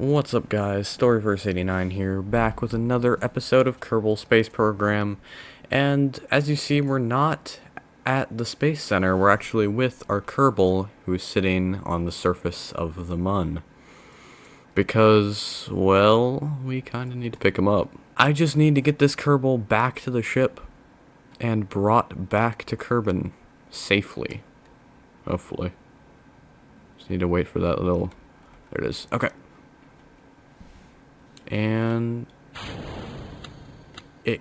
What's up, guys? Storyverse89 here, back with another episode of Kerbal Space Program. And as you see, we're not at the Space Center. We're actually with our Kerbal, who's sitting on the surface of the Mun. Because, well, we kind of need to pick him up. I just need to get this Kerbal back to the ship and brought back to Kerbin safely. Hopefully. Just need to wait for that little... There it is. Okay. And it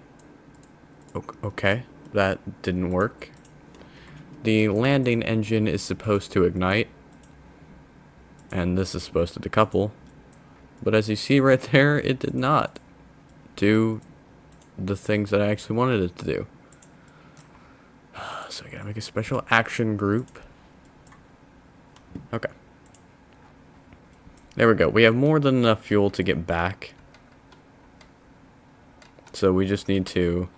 okay, that didn't work. The landing engine is supposed to ignite, and this is supposed to decouple, but as you see right there, it did not do the things that I actually wanted it to do. So I gotta make a special action group. Okay, there we go. We have more than enough fuel to get back. So we just need to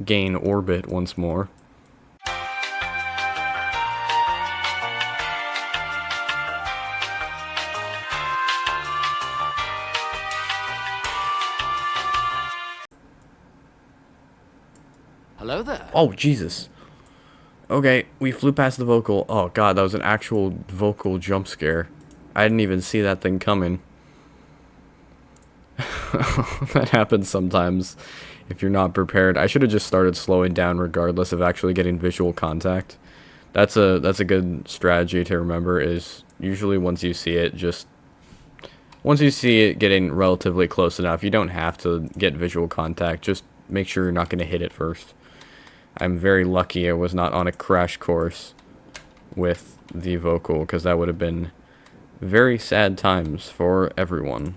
gain orbit once more. Hello there. Oh, Jesus. Okay, we flew past the vocal. Oh, God, that was an actual vocal jump scare. I didn't even see that thing coming. That happens sometimes if you're not prepared. I should have just started slowing down regardless of actually getting visual contact. That's a good strategy to remember, is usually once you see it getting relatively close enough, you don't have to get visual contact. Just make sure you're not going to hit it first. I'm very lucky I was not on a crash course with the vocal, because that would have been very sad times for everyone.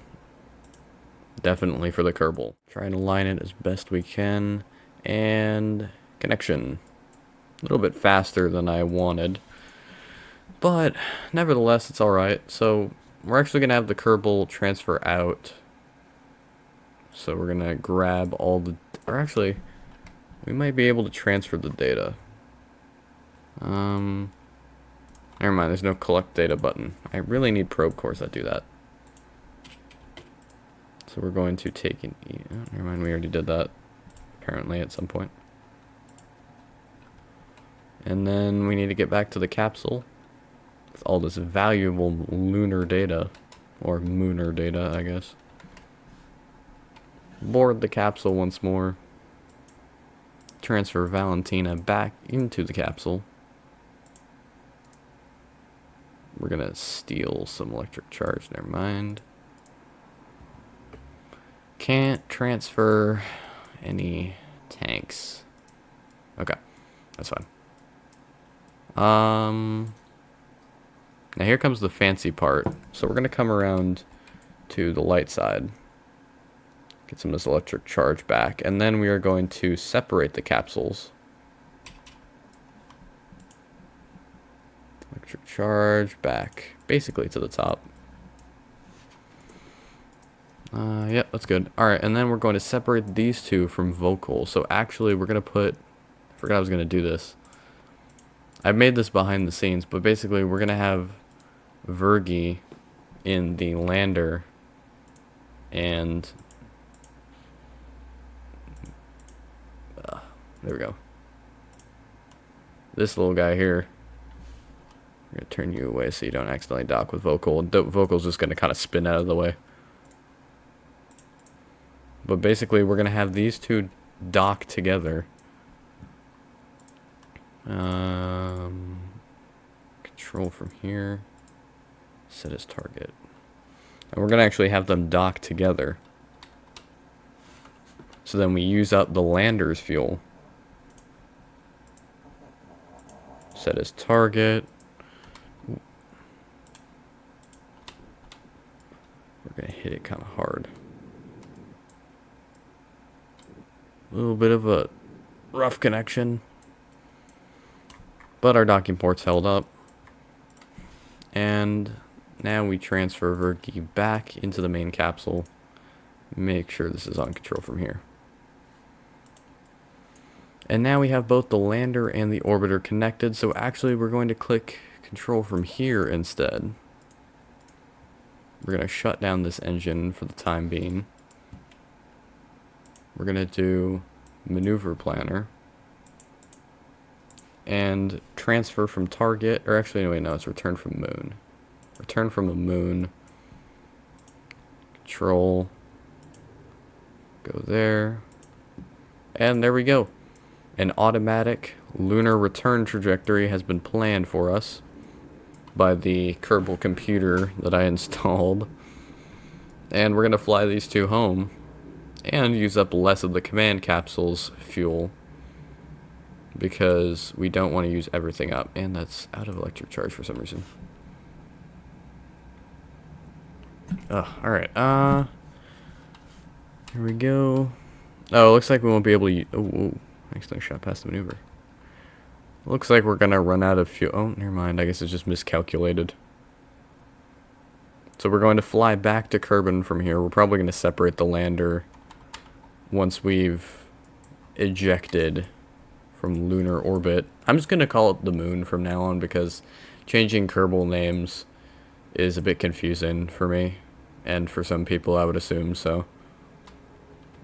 Definitely for the Kerbal. Trying to line it as best we can. And connection. A little bit faster than I wanted. But nevertheless, it's alright. So we're actually going to have the Kerbal transfer out. So we're going to grab all the... Or actually, we might be able to transfer the data. Never mind, there's no collect data button. I really need probe cores that do that. So we're going to take an never mind, we already did that, apparently, at some point. And then we need to get back to the capsule with all this valuable lunar data, or mooner data, I guess. Board the capsule once more. Transfer Valentina back into the capsule. We're gonna steal some electric charge, never mind. Can't transfer any tanks. Okay, that's fine. Now here comes the fancy part. So we're gonna come around to the light side. Get some of this electric charge back, and then we are going to separate the capsules. Electric charge back, basically to the top. Yep, that's good. Alright, and then we're going to separate these two from vocal. So actually, we're going to put... I forgot I was going to do this. I made this behind the scenes, but basically, we're going to have Vergi in the lander. And... there we go. This little guy here. I'm going to turn you away so you don't accidentally dock with vocal. Vocal's just going to kind of spin out of the way. But basically, we're going to have these two dock together. Control from here. Set as target. And we're going to actually have them dock together. So then we use up the lander's fuel. Set as target. Ooh. We're going to hit it kind of hard. A little bit of a rough connection, but our docking port's held up. And now we transfer Vergi back into the main capsule. Make sure this is on control from here. And now we have both the lander and the orbiter connected, so actually we're going to click control from here instead. We're going to shut down this engine for the time being. We're going to do maneuver planner. And transfer from target, or actually, no, wait, no, it's return from moon. Return from the moon. Control. Go there. And there we go. An automatic lunar return trajectory has been planned for us by the Kerbal computer that I installed. And we're going to fly these two home and use up less of the command capsule's fuel, because we don't want to use everything up. And that's out of electric charge for some reason. Alright, here we go. Oh, it looks like we won't be able to oh, accidentally shot past the maneuver. Looks like we're gonna run out of fuel. Oh, never mind, I guess it's just miscalculated. So we're going to fly back to Kerbin from here. We're probably going to separate the lander once we've ejected from lunar orbit. I'm just going to call it the moon from now on, because changing Kerbal names is a bit confusing for me, and for some people I would assume, so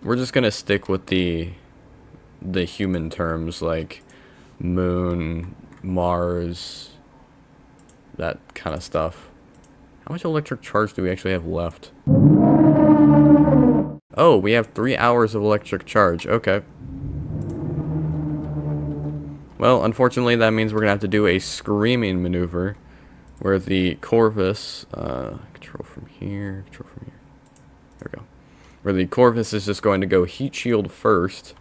we're just going to stick with the human terms like moon, Mars, that kind of stuff. How much electric charge do we actually have left? Oh, we have 3 hours of electric charge. Okay. Well, unfortunately, that means we're going to have to do a screaming maneuver where the Corvus, control from here, there we go. Where the Corvus is just going to go heat shield first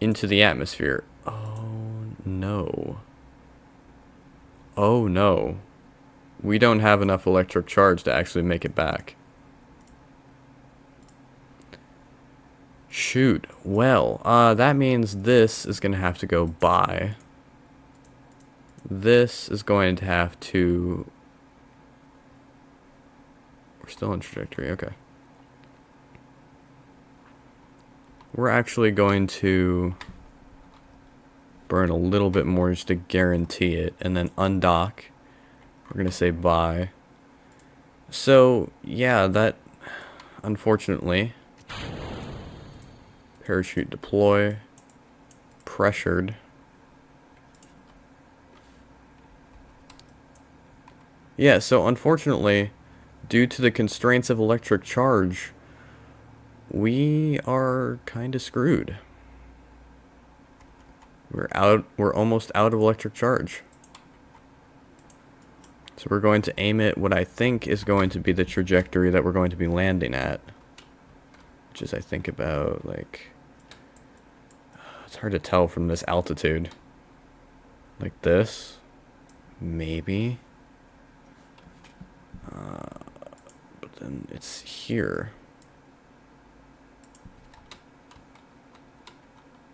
into the atmosphere. Oh, no. Oh, no. We don't have enough electric charge to actually make it back. Shoot. Well, that means this is going to have to go by. This is going to have to... We're still on trajectory, okay. We're actually going to burn a little bit more just to guarantee it, and then undock. We're going to say bye. So, yeah, that, unfortunately, parachute deploy, pressured. Yeah, so unfortunately, due to the constraints of electric charge, we are kind of screwed. We're almost out of electric charge. So we're going to aim it what I think is going to be the trajectory that we're going to be landing at. Which is, I think, about, like... It's hard to tell from this altitude. Like this? Maybe? But then it's here.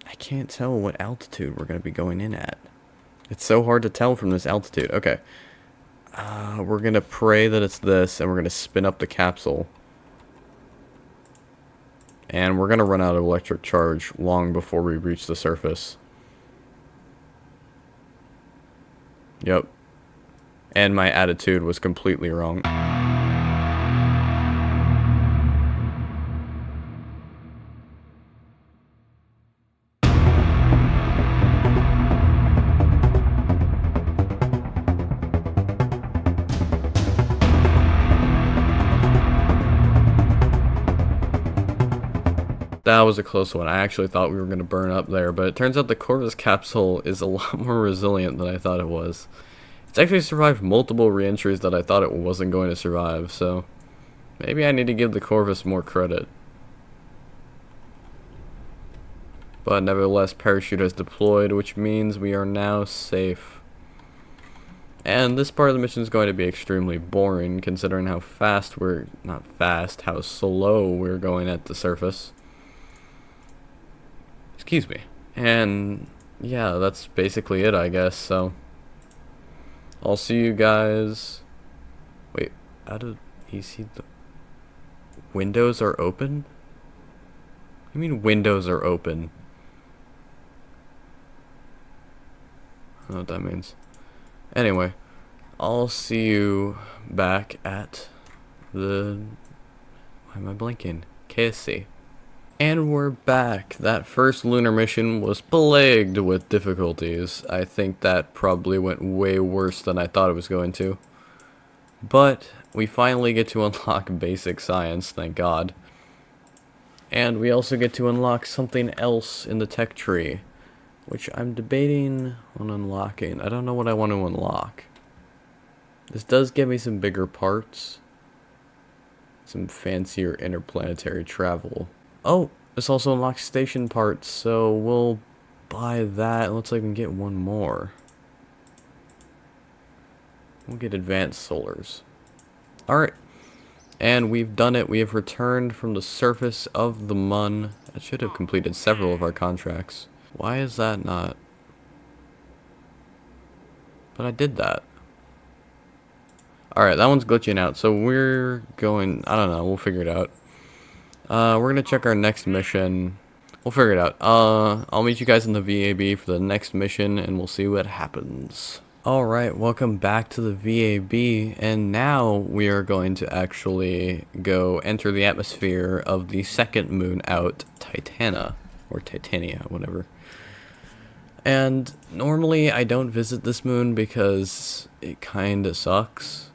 I can't tell what altitude we're going to be going in at. It's so hard to tell from this altitude. Okay. We're going to pray that it's this, and we're going to spin up the capsule. And we're going to run out of electric charge long before we reach the surface. Yep. And my attitude was completely wrong. That was a close one. I actually thought we were going to burn up there, but it turns out the Corvus capsule is a lot more resilient than I thought it was. It's actually survived multiple re-entries that I thought it wasn't going to survive, so maybe I need to give the Corvus more credit. But nevertheless, parachute has deployed, which means we are now safe. And this part of the mission is going to be extremely boring, considering how fast we're... not fast, how slow we're going at the surface. Excuse me. And yeah, that's basically it, I guess. So I'll see you guys. Wait, how did you see the windows are open? What do you mean windows are open? I don't know what that means. Anyway, I'll see you back at Why am I blinking? KSC. And we're back. That first lunar mission was plagued with difficulties. I think that probably went way worse than I thought it was going to. But we finally get to unlock basic science, thank God. And we also get to unlock something else in the tech tree, which I'm debating on unlocking. I don't know what I want to unlock. This does give me some bigger parts. Some fancier interplanetary travel. Oh, this also unlocks station parts, so we'll buy that. It looks like we can get one more. We'll get advanced solars. Alright. And we've done it. We have returned from the surface of the Mun. That should have completed several of our contracts. Why is that not? But I did that. Alright, that one's glitching out. So we're going... I don't know. We'll figure it out. We're going to check our next mission. We'll figure it out. I'll meet you guys in the VAB for the next mission, and we'll see what happens. Alright, welcome back to the VAB, and now we are going to actually go enter the atmosphere of the second moon out, Titania, or Titania, whatever. And normally I don't visit this moon because it kinda sucks,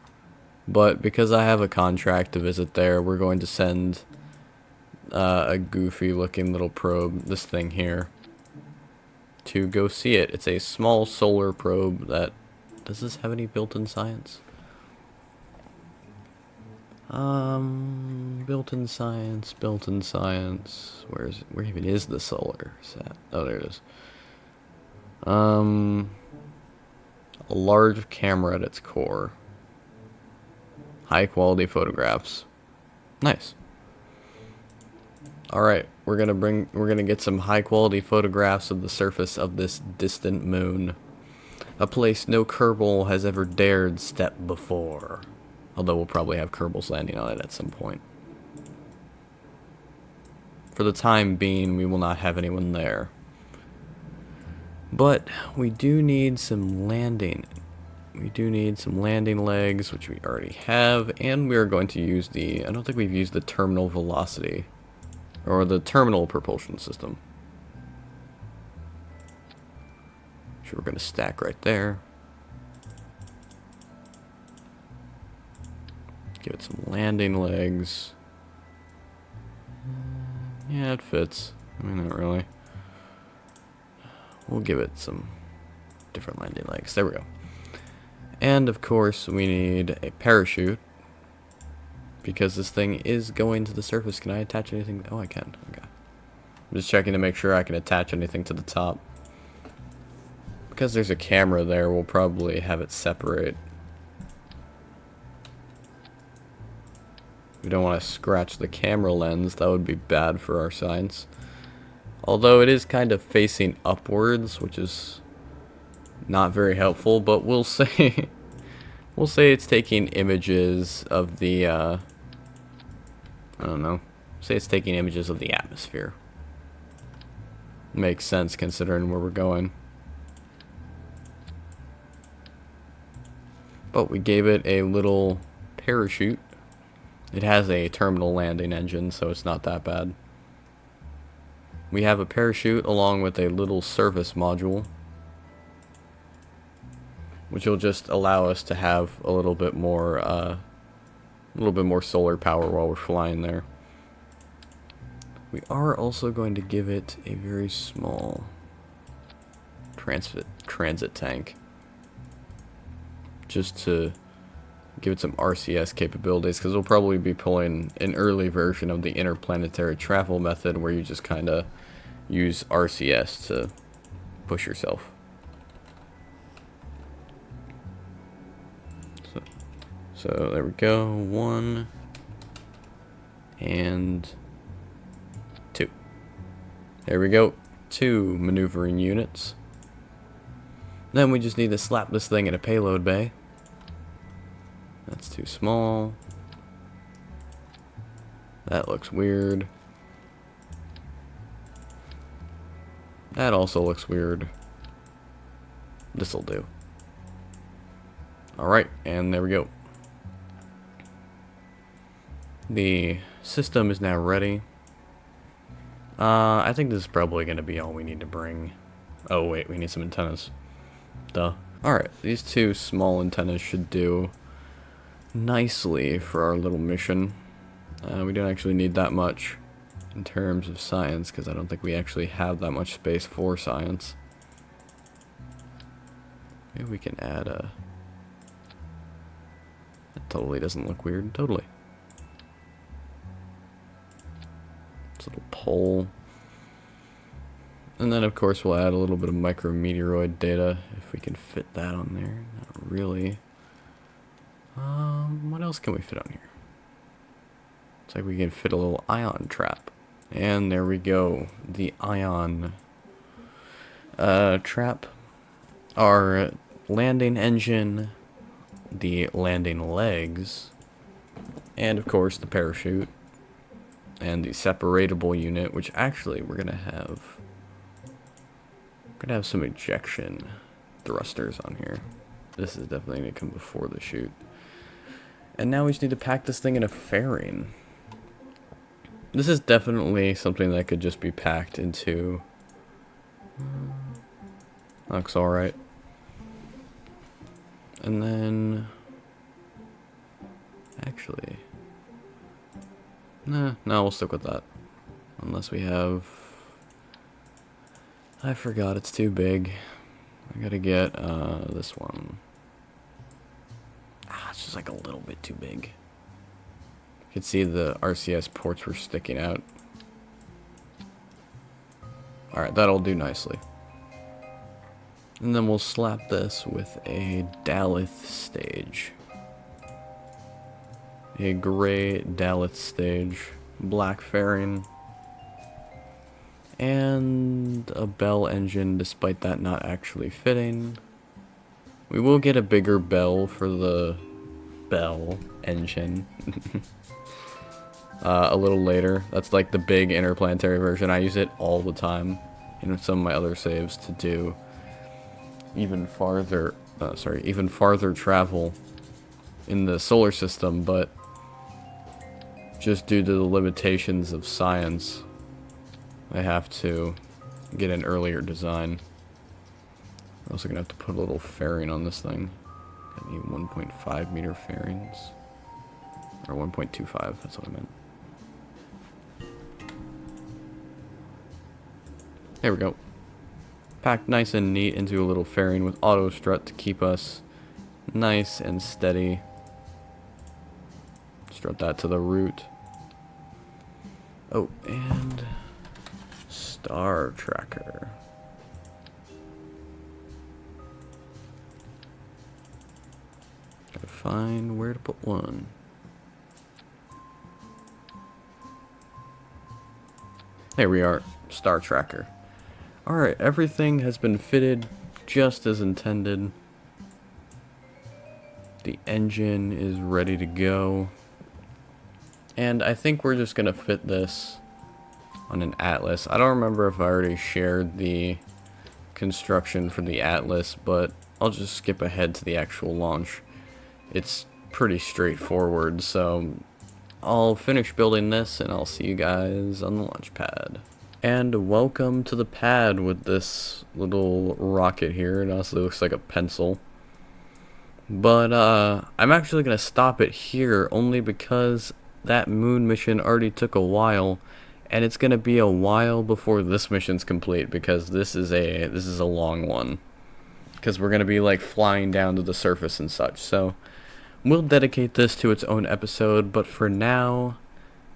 but because I have a contract to visit there, we're going to send a goofy looking little probe, this thing here, to go see it. It's a small solar probe that... Does this have any built-in science? Built-in science, built-in science. Where even is the solar set? Oh, there it is. A large camera at its core. High quality photographs. Nice. Alright, we're gonna get some high quality photographs of the surface of this distant moon. A place no Kerbal has ever dared step before. Although we'll probably have Kerbals landing on it at some point. For the time being, we will not have anyone there. But we do need some landing. We do need some landing legs, which we already have. And we are going to use I don't think we've used the terminal velocity. Or the terminal propulsion system. Which we're going to stack right there. Give it some landing legs. Yeah, it fits. I mean, not really. We'll give it some different landing legs. There we go. And, of course, we need a parachute. Because this thing is going to the surface. Can I attach anything? Oh, I can. Okay. I'm just checking to make sure I can attach anything to the top. Because there's a camera there, we'll probably have it separate. We don't want to scratch the camera lens. That would be bad for our science. Although it is kind of facing upwards, which is not very helpful. But we'll say... we'll say it's taking images of the... I don't know. Say it's taking images of the atmosphere. Makes sense considering where we're going. But we gave it a little parachute. It has a terminal landing engine, so it's not that bad. We have a parachute along with a little service module, which will just allow us to have a little bit more solar power while we're flying there. We are also going to give it a very small transit tank, just to give it some RCS capabilities, because we'll probably be pulling an early version of the interplanetary travel method where you just kind of use RCS to push yourself. So there we go, 1 and 2. There we go, 2 maneuvering units. Then we just need to slap this thing in a payload bay. That's too small. That looks weird. That also looks weird. This'll do. Alright, and there we go. The system is now ready. I think this is probably going to be all we need to bring. Oh wait, we need some antennas. Duh. Alright, these two small antennas should do nicely for our little mission. We don't actually need that much in terms of science, because I don't think we actually have that much space for science. Maybe we can add a... That totally doesn't look weird. Totally. This little pole. And then, of course, we'll add a little bit of micrometeoroid data, if we can fit that on there. Not really. What else can we fit on here? It's like we can fit a little ion trap. And there we go. The ion trap. Our landing engine, the landing legs, and of course the parachute, and the separatable unit, which actually we're gonna have some ejection thrusters on here. This is definitely gonna come before the chute. And now we just need to pack this thing in a fairing. This is definitely something that could just be packed into... Looks alright. And then... Actually... No, we'll stick with that. Unless we have... I forgot, it's too big. I gotta get this one. It's just like a little bit too big. You can see the RCS ports were sticking out. Alright, that'll do nicely. And then we'll slap this with a Daleth stage. A gray Daleth stage. Black fairing. And a bell engine, despite that not actually fitting. We will get a bigger bell for the bell engine. A little later. That's like the big interplanetary version. I use it all the time in some of my other saves to do even farther travel in the solar system, but just due to the limitations of science, I have to get an earlier design. I'm also gonna have to put a little fairing on this thing. I need 1.5 meter fairings. Or 1.25, that's what I meant. There we go. Packed nice and neat into a little fairing with auto strut to keep us nice and steady. Strut that to the root. Oh, and star tracker. Gotta find where to put one. There we are, star tracker. Alright, everything has been fitted just as intended. The engine is ready to go. And I think we're just gonna fit this on an Atlas. I don't remember if I already shared the construction for the Atlas, but I'll just skip ahead to the actual launch. It's pretty straightforward, so I'll finish building this and I'll see you guys on the launch pad. And welcome to the pad with this little rocket here. It honestly looks like a pencil. But I'm actually going to stop it here only because that moon mission already took a while. And it's going to be a while before this mission's complete, because this is a long one. Because we're going to be like flying down to the surface and such. So we'll dedicate this to its own episode. But for now,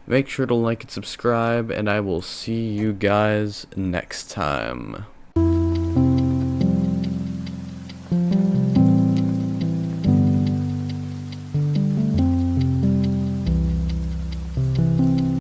make sure to like and subscribe, and I will see you guys next time.